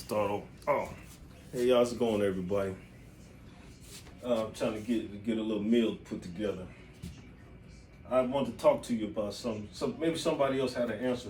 start over. Oh, hey, how's it going, everybody? I'm trying to get a little meal put together. I want to talk to you about some maybe somebody else had an answer.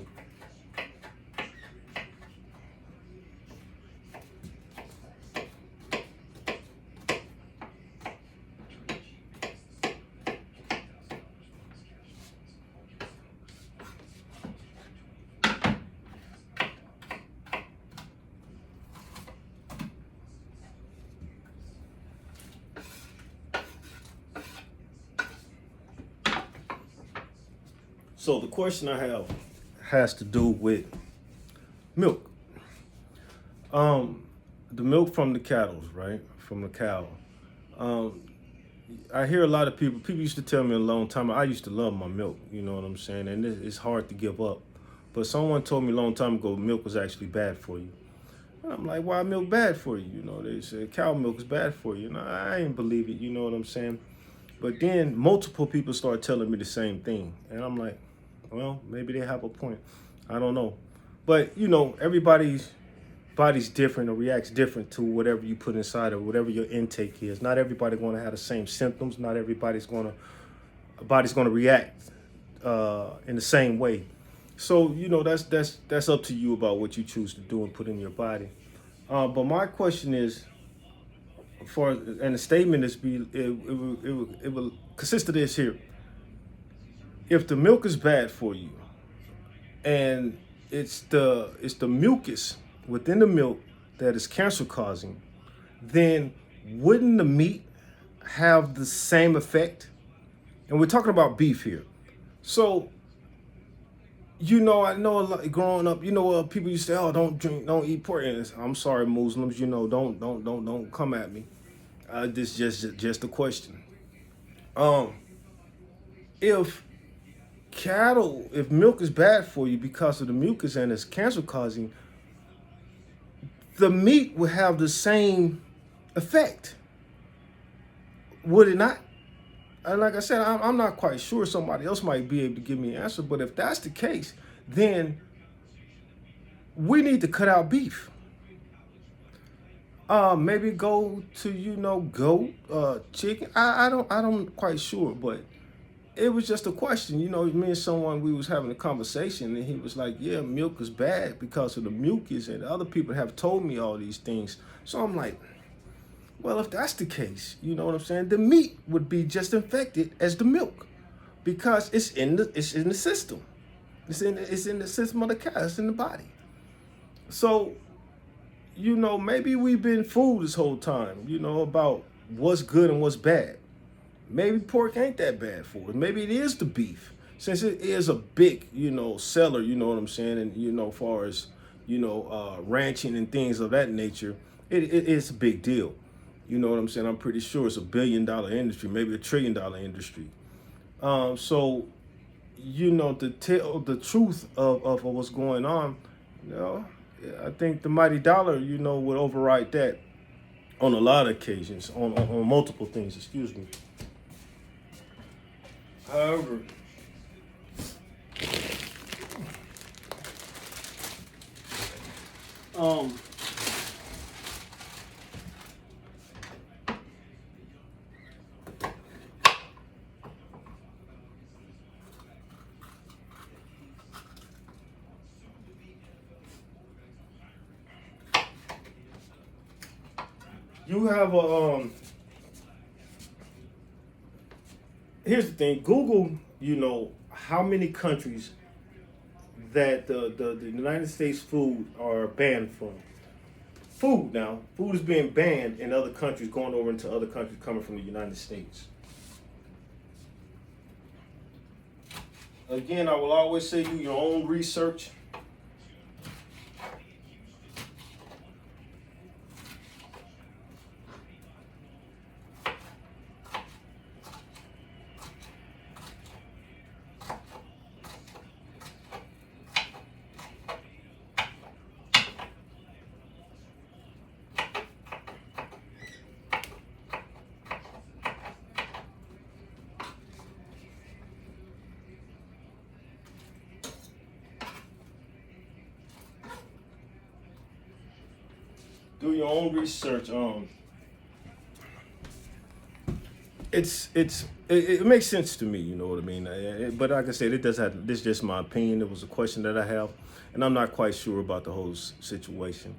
So the question I have has to do with milk. The milk from the cattle, right? From the cow. Um, I hear a lot of people. People used to tell me a long time. I used to love my milk. You know what I'm saying? And it's hard to give up. But someone told me a long time ago milk was actually bad for you. And I'm like, why milk bad for you? You know, they said cow milk is bad for you. And I ain't believe it. You know what I'm saying? But then multiple people started telling me the same thing, and I'm like, well, maybe they have a point. I don't know. But, you know, everybody's body's different or reacts different to whatever you put inside or whatever your intake is. Not everybody going to have the same symptoms. Not everybody's body's going to react in the same way. So, you know, that's up to you about what you choose to do and put in your body. But my question is, and the statement is it will consist of this here. If the milk is bad for you, and it's the mucus within the milk that is cancer causing, then wouldn't the meat have the same effect? And we're talking about beef here. So, you know, I know a lot, growing up, you know, people used to say, "Oh, don't eat pork." And I'm sorry, Muslims, you know, don't come at me. This just a question. Um, if if milk is bad for you because of the mucus and it's cancer causing, the meat will have the same effect, would it not? And like I said, I'm not quite sure. Somebody else might be able to give me an answer. But if that's the case, then we need to cut out beef. Maybe go to goat, chicken. I don't quite sure, but it was just a question. You know, me and someone, we was having a conversation, and he was like, "Yeah, milk is bad because of the mucus," and other people have told me all these things. So I'm like, well, if that's the case, you know what I'm saying? The meat would be just infected as the milk because it's in the system. It's in the system of the cow. It's in the body. So, you know, maybe we've been fooled this whole time, you know, about what's good and what's bad. Maybe pork ain't that bad for us. Maybe it is the beef. Since it is a big, seller, you know what I'm saying? And, far as, ranching and things of that nature, it's a big deal. You know what I'm saying? I'm pretty sure it's $1 billion industry, maybe $1 trillion industry. So, to tell the truth of what's going on, you know, I think the mighty dollar, would override that on a lot of occasions, on multiple things, excuse me. However, um, you have here's the thing. Google, how many countries that the United States food are banned from. Food is being banned in other countries, going over into other countries coming from the United States. Again, I will always say do your own research. Do your own research. It makes sense to me. You know what I mean. But like I said, it does have. This is just my opinion. It was a question that I have, and I'm not quite sure about the whole situation.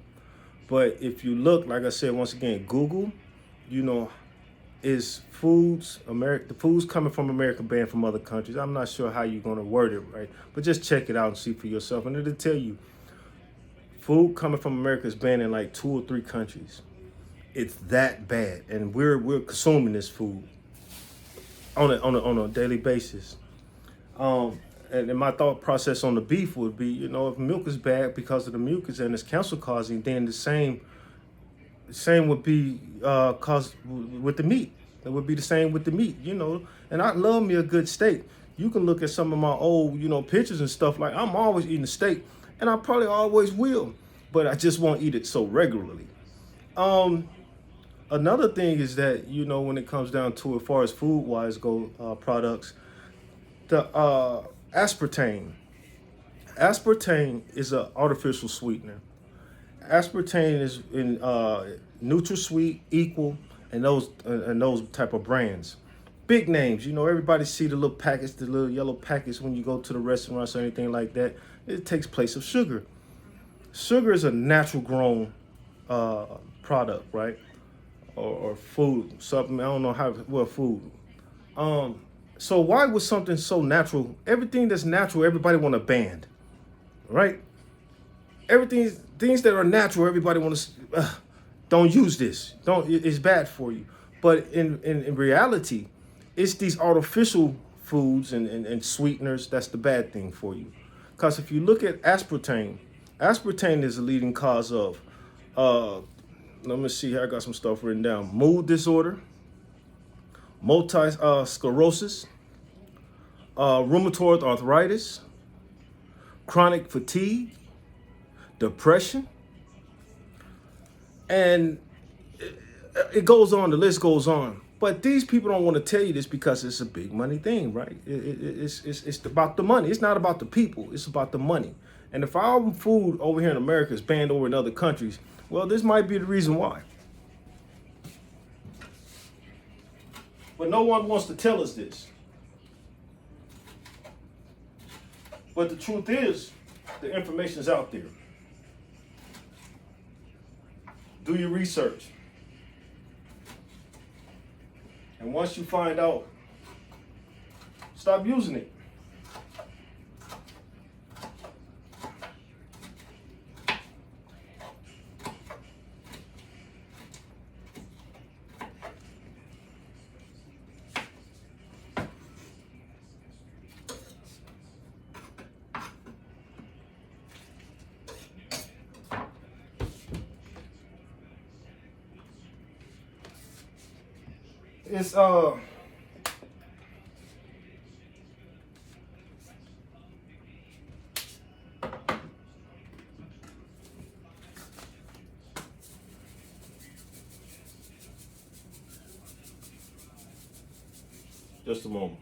But if you look, like I said, once again, Google, you know, is the foods coming from America banned from other countries. I'm not sure how you're gonna word it right, but just check it out and see for yourself, and it'll tell you food coming from America is banned in like 2 or 3 countries. It's that bad, and we're consuming this food on a daily basis. And my thought process on the beef would be, you know, if milk is bad because of the mucus and it's cancer causing, then the same would be caused with the meat. It would be the same with the meat, you know. And I love me a good steak. You can look at some of my old, you know, pictures and stuff. Like I'm always eating steak, and I probably always will, but I just won't eat it so regularly. Um, Another thing is that, you know, when it comes down to as far as food wise go, products, the aspartame. Aspartame is an artificial sweetener. Aspartame is in NutraSweet, Equal, and those type of brands. Big names, you know. Everybody see the little packets, the little yellow packets when you go to the restaurants or anything like that. It takes place of sugar. Sugar is a natural grown uh, product, right? Or food, something I don't know how. Well, food. Um, so why was something so natural? Everything that's natural, everybody want to ban, right? Everything things that are natural, everybody wants to don't use this. Don't It's bad for you. But in reality, it's these artificial foods and sweeteners that's the bad thing for you. Because if you look at aspartame, aspartame is the leading cause of uh let me see here. I got some stuff written down. Mood disorder, multi sclerosis, rheumatoid arthritis, chronic fatigue, depression, and it goes on. The list goes on. But these people don't want to tell you this because it's a big money thing, right? It's about the money. It's not about the people. It's about the money. And if our food over here in America is banned over in other countries, well, this might be the reason why. But no one wants to tell us this. But the truth is, the information is out there. Do your research. And once you find out, stop using it. It's just a moment.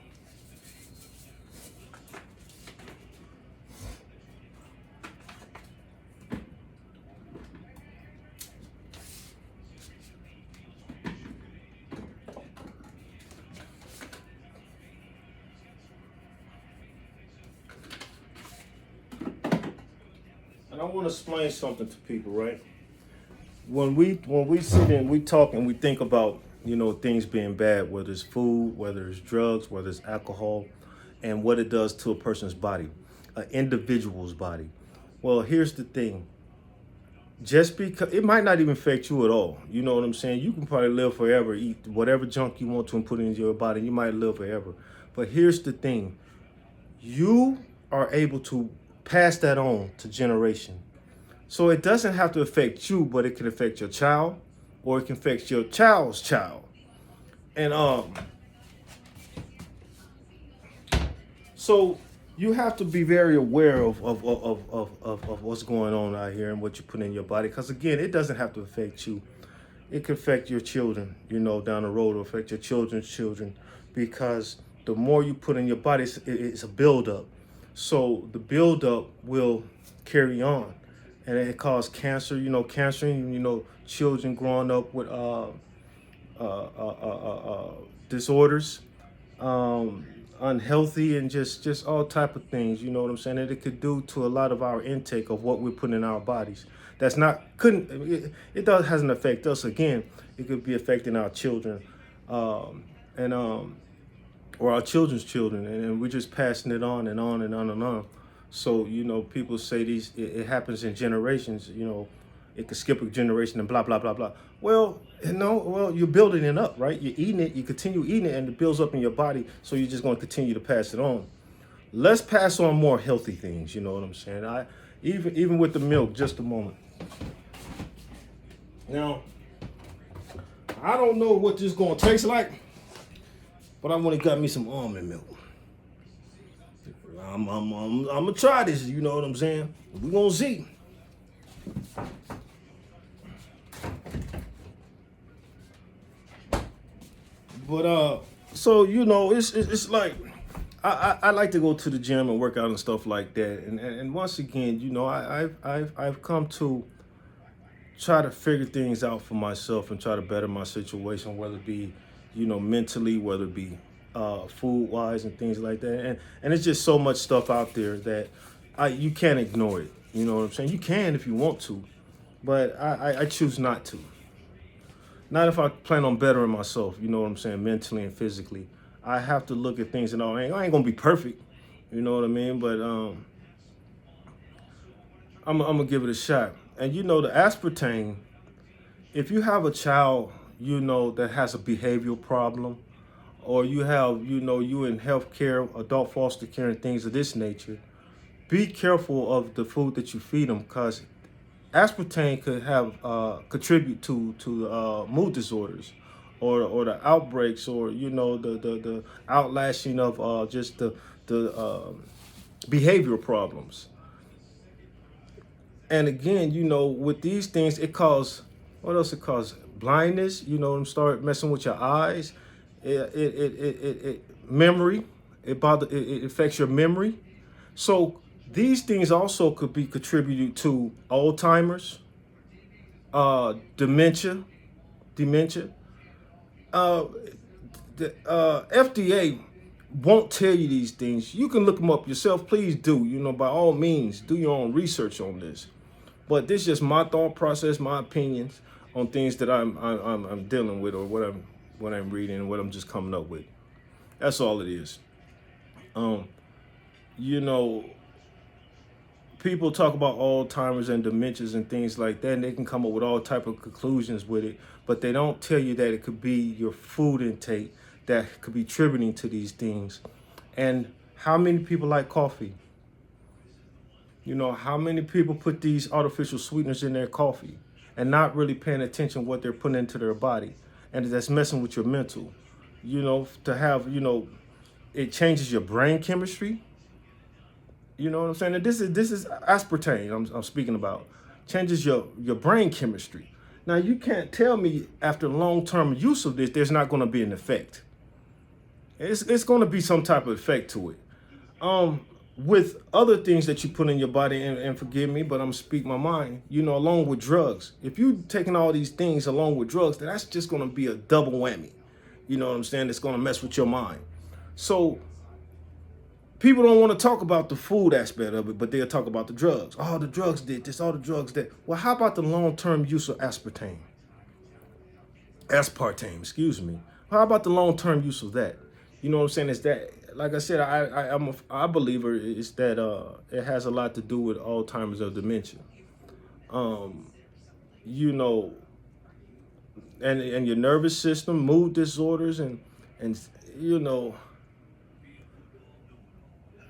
And I want to explain something to people, right? When we sit and we talk and we think about, you know, things being bad, whether it's food, whether it's drugs, whether it's alcohol, and what it does to a person's body, an individual's body. Well, here's the thing. Just because it might not even affect you at all. You know what I'm saying? You can probably live forever, eat whatever junk you want to and put it into your body. You might live forever. But here's the thing. You are able to pass that on to generation. So it doesn't have to affect you, but it can affect your child, or it can affect your child's child. And so you have to be very aware of what's going on out here and what you put in your body. Because again, it doesn't have to affect you. It could affect your children, you know, down the road, or affect your children's children. Because the more you put in your body, it's a buildup. So the buildup will carry on. and it causes cancer. You know, cancer. You know, children growing up with disorders, um, unhealthy, and just all type of things. You know what I'm saying? That it could do to a lot of our intake of what we're putting in our bodies. That's not couldn't it does hasn't affect us again. It could be affecting our children, and or our children's children, and we're just passing it on and on and on and on. So you know, people say it happens in generations. You know, it could skip a generation and blah blah blah blah. Well, no, well you're building it up, right? You're eating it, you continue eating it, and it builds up in your body. So you're just going to continue to pass it on. Let's pass on more healthy things. You know what I'm saying? I even with the milk. Just a moment. Now, I don't know what this is going to taste like, but I want to got me some almond milk. I'm gonna try this. You know what I'm saying? We're gonna see. But so you know, it's like I like to go to the gym and work out and stuff like that. And once again, you know, I've come to try to figure things out for myself and try to better my situation, whether it be, you know, mentally, whether it be food wise and things like that. And it's just so much stuff out there that you can't ignore it. You know what I'm saying? You can if you want to, but I choose not to. Not if I plan on bettering myself, you know what I'm saying, mentally and physically. I have to look at things and all. I ain't gonna be perfect, you know what I mean? But I'm gonna give it a shot. And you know, the aspartame, if you have a child, you know, that has a behavioral problem, or you have, you know, you in healthcare, adult foster care, and things of this nature, be careful of the food that you feed them, because aspartame could have contribute to mood disorders, or the outbreaks, or you know the outlashing of just the behavioral problems. And again, you know, with these things, it causes, what else it causes? Blindness. You know, start messing with your eyes. Memory. It affects your memory. So these things also could be contributed to Alzheimer's, dementia. Uh, the FDA won't tell you these things. You can look them up yourself. Please do. You know, by all means, do your own research on this. But this is just my thought process, my opinions on things that I'm dealing with, or what I'm reading, what I'm just coming up with. That's all it is. You know, people talk about Alzheimer's and dementias and things like that, and they can come up with all type of conclusions with it, but they don't tell you that it could be your food intake that could be contributing to these things. And how many people like coffee? You know, how many people put these artificial sweeteners in their coffee and not really paying attention what they're putting into their body, and that's messing with your mental. You know, to have, you know, it changes your brain chemistry. You know what I'm saying? And this is aspartame I'm speaking about. Changes your brain chemistry. Now you can't tell me after long-term use of this, there's not going to be an effect. It's going to be some type of effect to it. With other things that you put in your body, and forgive me, but I'm speaking my mind. You know, along with drugs. If you taking all these things along with drugs, then that's just going to be a double whammy. You know what I'm saying? It's going to mess with your mind. So people don't want to talk about the food aspect of it, but they'll talk about the drugs. Oh, the drugs did this, all the drugs that. Well, how about the long-term use of aspartame? Aspartame, excuse me. How about the long-term use of that? You know what I'm saying? Is that, like I said, I'm a believer is that it has a lot to do with Alzheimer's or dementia. You know, and your nervous system, mood disorders, and you know,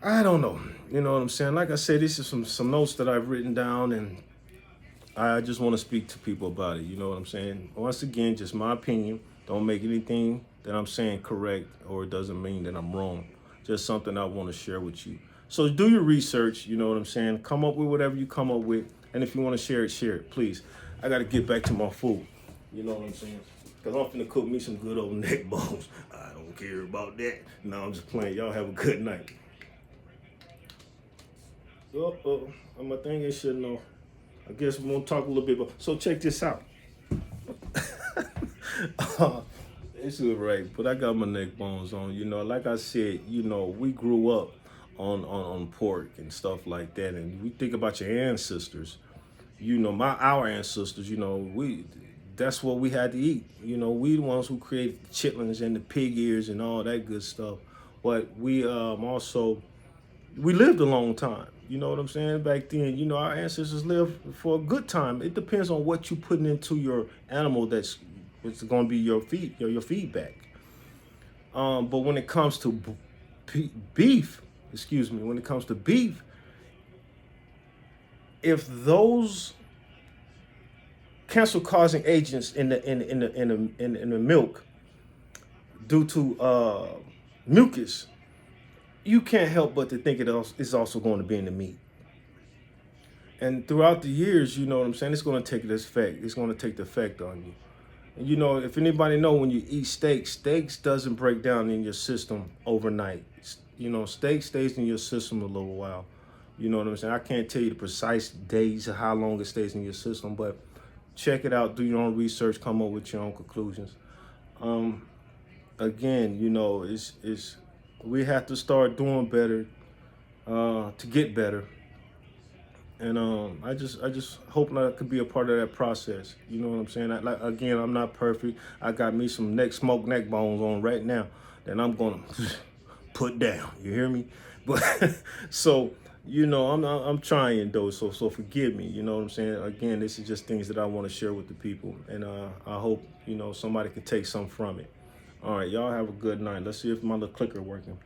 I don't know. You know what I'm saying? Like I said, this is some notes that I've written down, and I just want to speak to people about it. You know what I'm saying? Once again, just my opinion. Don't make anything that I'm saying correct, or it doesn't mean that I'm wrong. Just something I want to share with you. So do your research. You know what I'm saying? Come up with whatever you come up with. And if you want to share it, please. I got to get back to my food. You know what I'm saying? Because I'm finna cook me some good old neck bones. I don't care about that. No, I'm just playing. Y'all have a good night. My thing is shouldn't know. I guess we're gonna talk a little bit about. So check this out. It's all right, but I got my neck bones on. You know, like I said, you know, we grew up on pork and stuff like that, and we think about your ancestors. You know, our ancestors. You know, we that's what we had to eat. You know, we the ones who created the chitlins and the pig ears and all that good stuff. But we also we lived a long time. You know what I'm saying? Back then, you know, our ancestors lived for a good time. It depends on what you putting into your animal that's it's going to be your feedback. But when it comes to beef, excuse me, when it comes to beef, if those cancer causing agents in the milk due to mucus, you can't help but to think it's also going to be in the meat. And throughout the years, you know what I'm saying, it's going to take this effect. It's going to take the effect on you. And you know, if anybody know, when you eat steaks doesn't break down in your system overnight. You know, steak stays in your system a little while. You know what I'm saying? I can't tell you the precise days of how long it stays in your system, but check it out, do your own research, come up with your own conclusions. Again, you know, it's we have to start doing better to get better. And I just hope that I could be a part of that process. You know what I'm saying? Again, I'm not perfect. I got me some smoked neck bones on right now that I'm gonna put down. You hear me? But so you know, I'm trying though. So forgive me. You know what I'm saying? Again, this is just things that I want to share with the people, and I hope you know somebody can take some from it. All right, y'all have a good night. Let's see if my little clicker working.